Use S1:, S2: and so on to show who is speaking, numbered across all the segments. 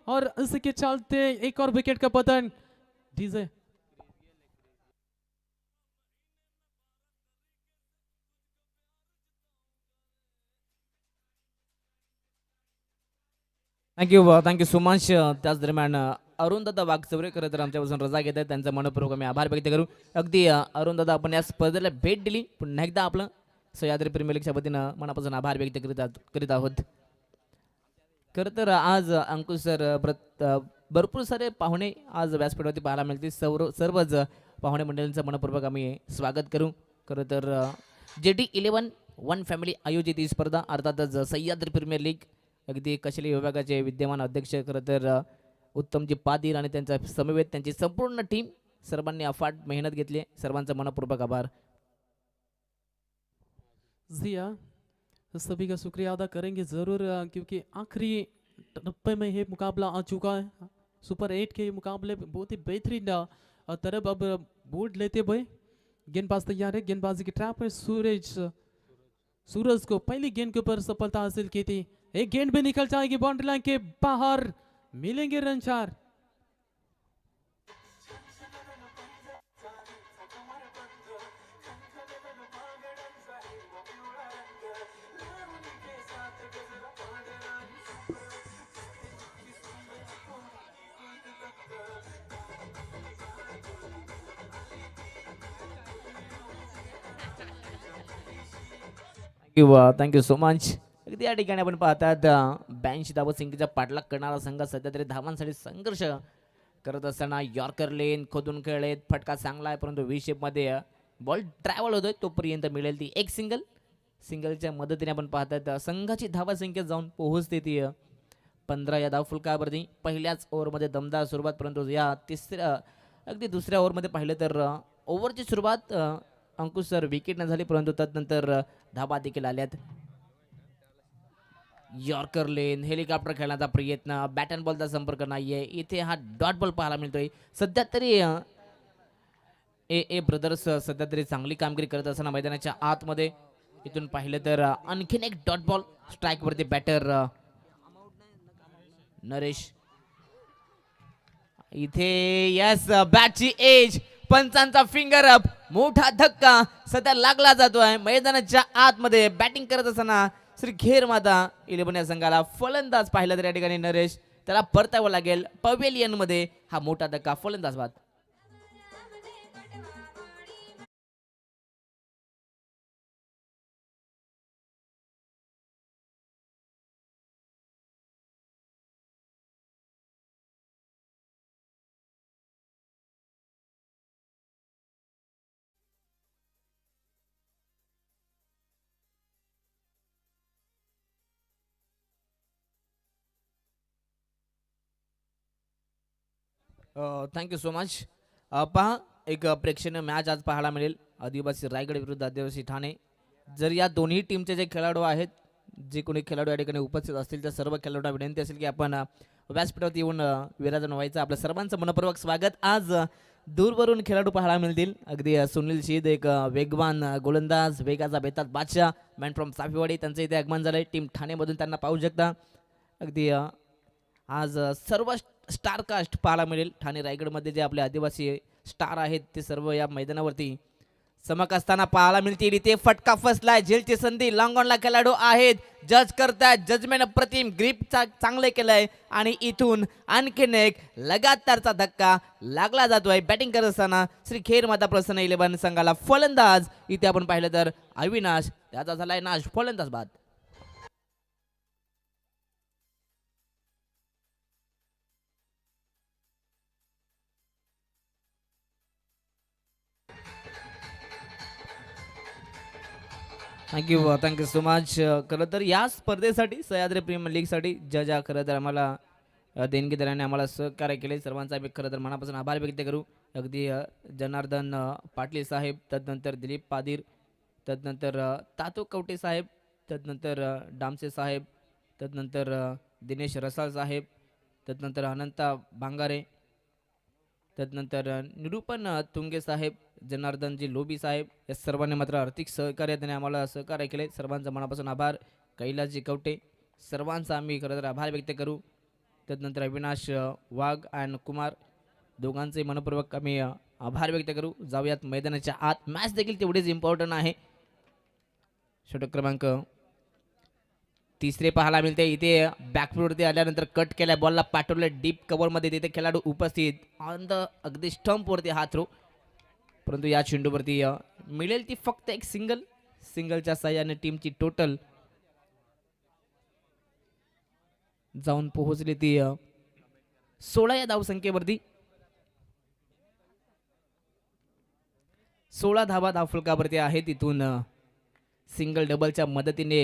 S1: और इसी के चलते एक और विकेट का पतन। DJ
S2: thank you so much. त्याच दरम्यान अरुणदादा वाघचौरे खरं तर आमच्यापासून रजा घेत आहेत, त्यांचा मनपूर्वक आम्ही आभार व्यक्त करू. अगदी अरुणदादा आपण या स्पर्धेला भेट दिली, पुन्हा एकदा आपलं सह्याद्री प्रीमियर लीगच्या वतीनं मनापासून आभार व्यक्त करीत आहोत. खरं तर आज अंकुश सर भरपूर सारे पाहुणे आज व्यासपीठावरती पाहायला मिळतील. सर्वच पाहुणे मंडळींचं मनपूर्वक आम्ही स्वागत करू. खरं तर JD11 वन फॅमिली आयोजित ही स्पर्धा अर्थातच सह्याद्री प्रीमियर लीग अगदी कशेली विभागाचे विद्यमान अध्यक्ष खरं तर उत्तमजी पाटील आणि त्यांच्या समवेत त्यांची संपूर्ण टीम सर्वांनी अफाट मेहनत घेतली. सर्वांचा मनपूर्वक आभार.
S1: जिया सभी का शुक्रिया अदा करेंगे ज़रूर, क्योंकि आखिरी टप्पे में ये मुकाबला आ चुका है. सुपर 8 के मुकाबले बहुत ही बेहतरीन तरफ अब बोर्ड लेते हुए गेंदबाज तैयार है. गेंदबाजी की ट्रैप है. सूरज को पहली गेंद के ऊपर सफलता हासिल की थी. एक गेंद भी निकल जाएगी बाउंड्री लाइन के बाहर, मिलेंगे रन 4.
S2: Thank you so much. अगदी या ठिकाणी आपण पाहतात 82 धावा संख्येचा पाठलाग करणारा संघ सध्या तरी धावांसाठी संघर्ष करत असताना यॉर्कर लेन खोदून खेळलेत. फटका चांगला आहे, परंतु व्ही शेपमध्ये बॉल ट्रॅव्हल होतोय तोपर्यंत मिळेल ती एक सिंगलच्या मदतीने आपण पाहतात संघाची धावा संख्या जाऊन पोहोचते ती 15 या धावफलकावरती. पहिल्याच ओव्हरमध्ये दमदार सुरुवात, परंतु या अगदी दुसऱ्या ओव्हरमध्ये पाहिलं तर ओव्हरची सुरुवात अंकुश सर विकेट न झाली, परंतु तदनंतर धाबा देखील आल्यात. यॉर्कर लेन हेलिकॉप्टर खेळण्याचा प्रयत्न, बॅट अँड बॉलचा संपर्क नाहीये इथे. हा डॉट बॉल पाहायला मिळतोय. सध्या तरी ए ब्रदर्स सध्या तरी चांगली कामगिरी करत असताना मैदानाच्या आतमध्ये इथून पाहिलं तर आणखीन एक डॉट बॉल स्ट्राईक वरती बॅटर नरेश. इथे यस बॅटची एज, पंचांचा फिंगर अप, मोठा धक्का सध्या लागला जातोय मैदानाच्या आतमध्ये. बॅटिंग करत असताना श्री खेर माता 11 या संघाला फलंदाज पाहिला तर या ठिकाणी नरेश त्याला परतावं लागेल पवेलियन मध्ये. हा मोठा धक्का, फलंदाज बाद. Thank you so much. पहा एक प्रेक्षणीय मॅच आज पाहायला मिळेल आदिवासी रायगड विरुद्ध आदिवासी ठाणे. जर या दोन्ही टीमचे जे खेळाडू आहेत, जे कोणी खेळाडू या ठिकाणी उपस्थित असतील त्या सर्व खेळाडूंना विनंती असेल की आपण व्यासपीठावरती येऊन विराजमान व्हायचं. आपलं सर्वांचं मनपूर्वक स्वागत. आज दूरवरून खेळाडू पाहायला मिळतील. अगदी सुनील शीद एक वेगवान गोलंदाज, वेगाचा बेतात बादशाह, मॅन फ्रॉम साफेवाडी, त्यांचं इथे आगमन झालंय. टीम ठाणेमधून त्यांना पाहू शकता. अगदी आज सर्व स्टार कास्ट पाहायला मिळेल. ठाणे रायगडमध्ये जे आपले आदिवासी स्टार आहेत ते सर्व या मैदानावरती चमक असताना पाहायला मिळतील. इथे फटका फसलाय, झेलची संधी, लॉंगॉनला खेळाडू आहेत, जज करतायत. जजमेंट अप्रतिम, ग्रीप चांगले केलंय आणि इथून आणखीन एक लगातारचा धक्का लागला जातोय. बॅटिंग करत असताना श्री खेर माता प्रसन्न 11 संघाला फलंदाज इथे आपण पाहिलं तर अविनाश, त्याचा झालाय नाश, फलंदाज बाद. Thank you so much. खरं तर या स्पर्धेसाठी सह्याद्री प्रीमियर लीगसाठी जज खरं तर आम्हाला देणगीदारांनी आम्हाला सहकार्य केले. सर्वांचा आम्ही खरं तर मनापासून आभार व्यक्त करू. अगदी जनार्दन पाटील साहेब, तदनंतर दिलीप पादीर, तदनंतर तातो कवटे साहेब, तदनंतर डामसे साहेब, तदनंतर दिनेश रसाळ साहेब, तदनंतर अनंता भांगारे, तदनंतर निरूपण तुंगे साहेब, जनार्दनजी लोबी साहेब, या सर्वांनी मात्र आर्थिक सहकार्याने आम्हाला सहकार्य केले. सर्वांचा मनापासून आभार. कैलासजी कवटे, सर्वांचा आम्ही खरं तर आभार व्यक्त करू. त्यानंतर अविनाश वाघ अँड कुमार दोघांचे मनपूर्वक आम्ही आभार व्यक्त करू. जाऊयात मैदानाच्या आत. मॅच देखील तेवढीच इम्पॉर्टंट आहे. षटक क्रमांक तिसरे पाहायला मिळते. इथे बॅकफूटवरती आल्यानंतर कट केल्या बॉलला पाठवलं डीप कव्हरमध्ये. तिथे खेळाडू उपस्थित ऑन द अगदी स्टंपवरती हा थ्रो, परंतु या चेंडूवरती मिळेल ती फक्त एक सिंगलच्या साह्याने टीमची टोटल जाऊन पोहोचली ती 16 या धावसंख्येवरती. 16 धावा धावफलकावरती आहे. तिथून सिंगल डबलच्या मदतीने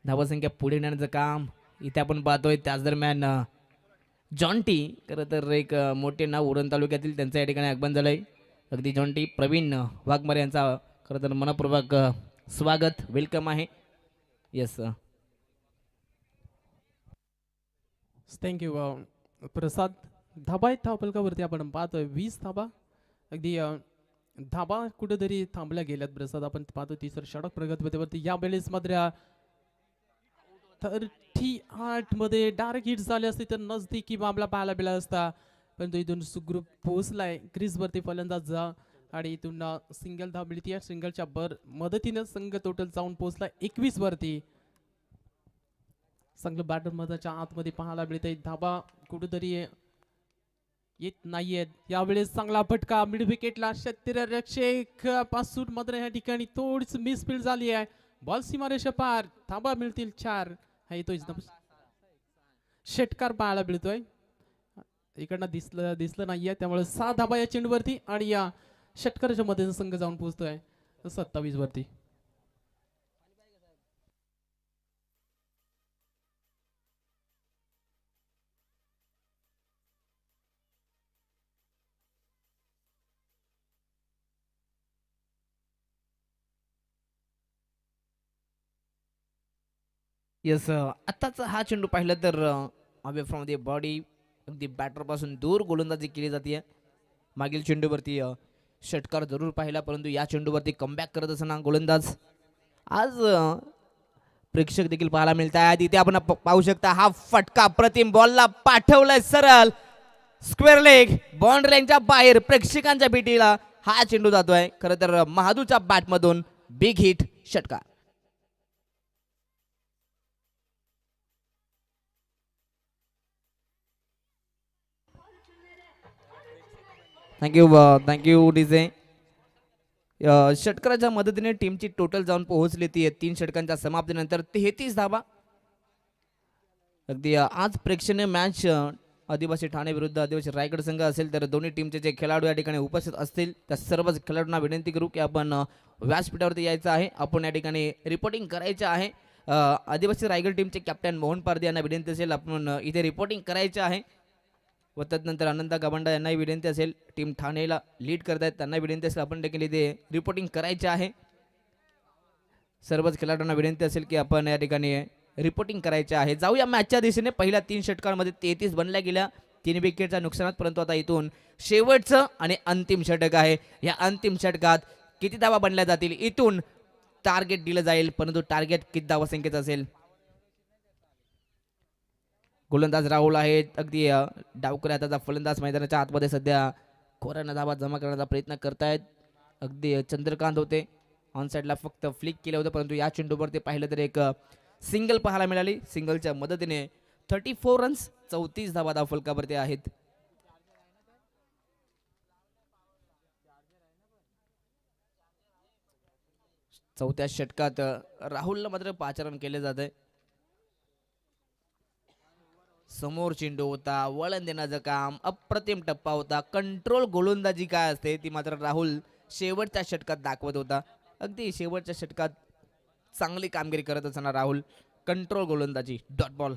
S2: धावसंख्या पुढे नेण्याचं काम इथे आपण पाहतोय. त्याच दरम्यान जॉन्टी खरं तर एक मोठे नाव उरण तालुक्यातील त्यांचं या ठिकाणी आगमन झालंय. अगदी जॉन्टी प्रवीण वाघमारे यांचा खरं तर मनपूर्वक स्वागत वेलकम आहे. येस
S1: थँक्यू प्रसाद. धाबा आहेत धावफलकावरती आपण पाहतोय 20 धाबा. अगदी धाबा कुठेतरी थांबल्या गेल्यात प्रसाद. आपण पाहतो तिसरं षटक प्रगतीवरती या वेळेस मात्र 38 मध्ये डायरेक्ट हिट झाले असते तर नजदीकी मामला पाहायला मिळाला असता, पण तो इथून सुग्रुप पोहोचलाय क्रीजवरती फलंदाज आणि इथून सिंगल धाव मिळते. या सिंगलच्या मदतीने संघ टोटल जाऊन पोहोचला 21 वरती. चांगलं बॅटर मधाच्या आतमध्ये पाहायला मिळते. धाबा कुठेतरी येत नाहीयेत यावेळेस. चांगला फटका मिड विकेटला क्षेत्ररक्षक पासून मात्र या ठिकाणी थोडीच मिसफील्ड झाली आहे. बॉल सीमारेषा पार. धाबा मिळतील 4. हा येतोय षटकार पाहायला मिळतोय. इकडनं दिसलं नाहीये त्यामुळे 6 धाबा या चेंडूवरती आणि या षटकाराच्या मध्ये संघ जाऊन पोहोचतोय 27 वरती.
S2: येस आत्ताचा हा चेंडू पाहिलं तर अवे फ्रॉम द बॉडी अगदी बॅटरपासून दूर गोलंदाजी केली जाते. मागील चेंडूवरती षटकार जरूर पाहिला, परंतु या चेंडूवरती कमबॅक करत असताना गोलंदाज आज प्रेक्षक देखील पाहायला मिळतात. इथे आपण पाहू शकता हा फटका प्रतिम बॉलला पाठवलाय सरळ स्क्वेअर लेग बाउंड्री लाईनच्या बाहेर. प्रेक्षकांच्या भेटीला हा चेंडू जातोय. खरं तर महादूच्या बॅटमधून बिग हिट षटकार. Thank you DJ. षटकाराच्या मदतीने टीमची टोटल जाऊन पोहोचली ती 3 षटकांच्या समाप्तीनंतर 33 धावा. अगदी आज प्रेक्षणीय मॅच आदिवासी ठाणे विरुद्ध आदिवासी रायगड संघ असेल तर दोन्ही टीमचे जे खेळाडू या ठिकाणी उपस्थित असतील त्या सर्वच खेळाडूंना विनंती करू की आपण व्यासपीठावरती यायचं आहे. आपण या ठिकाणी रिपोर्टिंग करायचं आहे. आदिवासी रायगड टीमचे कॅप्टन मोहन पारदे यांना विनंती असेल आपण इथे रिपोर्टिंग करायचं आहे. व त्यानंतर अनंता गावंडा यांनाही विनंती असेल, टीम ठाणेला लीड करतायत त्यांना विनंती असेल आपण देखील इथे रिपोर्टिंग करायचे आहे. सर्वच खेळाडूंना विनंती असेल की आपण या ठिकाणी रिपोर्टिंग करायचे आहे. जाऊया मॅचच्या दिशेने. पहिल्या 3 षटकांमध्ये 33 बनल्या गेल्या 3 विकेटच्या नुकसानात, परंतु आता इथून शेवटचं आणि अंतिम षटक आहे. या अंतिम षटकात किती धावा बनल्या जातील इथून टार्गेट दिलं जाईल, परंतु टार्गेट किती धावा संख्येचं असेल. गोलंदाज राहुल आहेत. अगदी डावकरी हाताचा फलंदाज मैदानाच्या आतमध्ये सध्या खोऱ्यानं धावा जमा करण्याचा प्रयत्न करतायत. अगदी चंद्रकांत होते ऑन साईडला फक्त फ्लिक केलं होतं, परंतु या चेंडूवर ते पाहिलं तर एक सिंगल पाहायला मिळाली. सिंगलच्या मदतीने 34 रन्स 34 धावा धावफलकावरती आहेत. चौथ्या षटकात राहुलला मात्र 5 रन केले जात आहे. समोर चेंडू होता, वळण देण्याचं काम, अप्रतिम टप्पा होता. कंट्रोल गोलंदाजी काय असते ती मात्र राहुल शेवटच्या षटकात दाखवत होता. अगदी शेवटच्या षटकात चांगली कामगिरी करत असताना राहुल कंट्रोल गोलंदाजी डॉट बॉल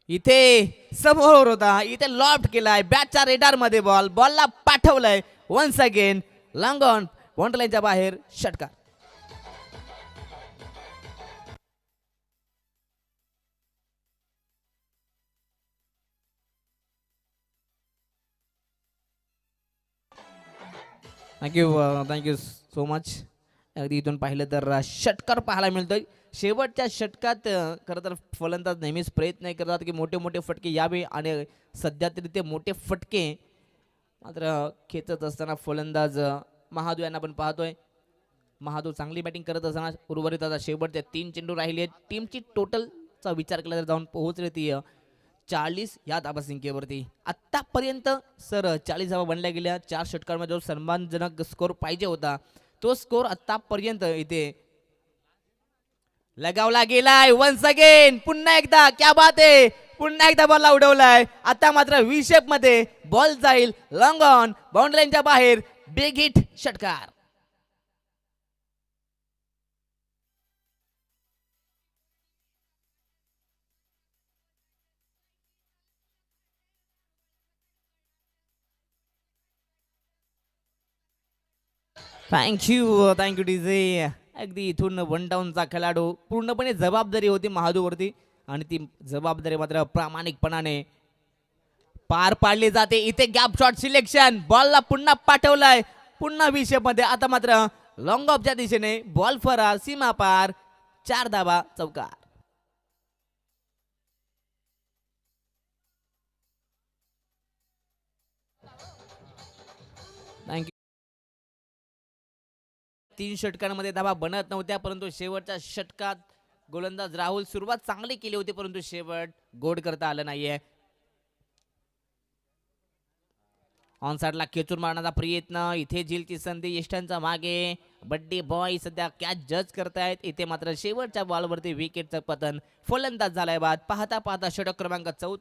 S2: इथे समोर होता. इथे लॉफ्ट केलाय बॅटच्या रेडार मध्ये बॉलला पाठवलाय once again long on boundary लाईनच्या बाहेर षटकार. Thank you so much. अगदी इथून पाहिलं तर षटकार पाहायला मिळतोय. शेवटच्या षटकात खरं तर फलंदाज नेहमीच प्रयत्न करतात की मोठे मोठे फटके यावे आणि सध्या तरी ते मोठे फटके मात्र खेचत असताना फलंदाज महादू यांना आपण पाहतोय. महादू चांगली बॅटिंग करत असताना उर्वरित आता शेवटचे 3 चेंडू राहिले आहेत. टीमची टोटलचा विचार केला तर जाऊन पोहोचले ती 40 या धाबासंख्येवरती. आत्तापर्यंत सर 40 धावा बनल्या गेल्या. 4 षटकांमध्ये जो सन्मानजनक स्कोर पाहिजे होता तो स्कोर आत्तापर्यंत इथे लगावला गेलाय. वन्स अगेन पुन्हा एकदा क्या बात आहे. पुन्हा एकदा बॉलला उडवलाय. आता मात्र व्ही शेप मध्ये बॉल जाईल लॉंग ऑन बाउंड्री लाईनच्या बाहेर. बिग हिट षटकार. Thank you DJ. अगदी इथून वन डाऊनचा खेळाडू पूर्णपणे जबाबदारी होती महादूवरती आणि ती जबाबदारी मात्र प्रामाणिकपणाने पार पाडली जाते. इथे गॅप शॉट सिलेक्शन. बॉलला पुन्हा पाठवलाय पुन्हा विषयमध्ये. आता मात्र लॉंग ऑफच्या दिशेने बॉल फरार सीमा पार. 4 धाबा चौकार. थँक्यू. 3 षटकांमध्ये धाबा बनत नव्हत्या परंतु शेवटच्या षटकात गोलंदाज राहुल सुरुवात चांगली केली होती परंतु शेवट गोड करता आलं नाहीये. ऑन साइडला खेचून मारण्याचा प्रयत्न. इथे झीलची संधी यष्टांचा मागे. बड्डी बॉय सध्या कॅच जज करतायत. इथे मात्र शेवटच्या बॉलवरती विकेटचं पतन. फलंदाज झालाय बाद. पाहता पाहता षटक क्रमांक 14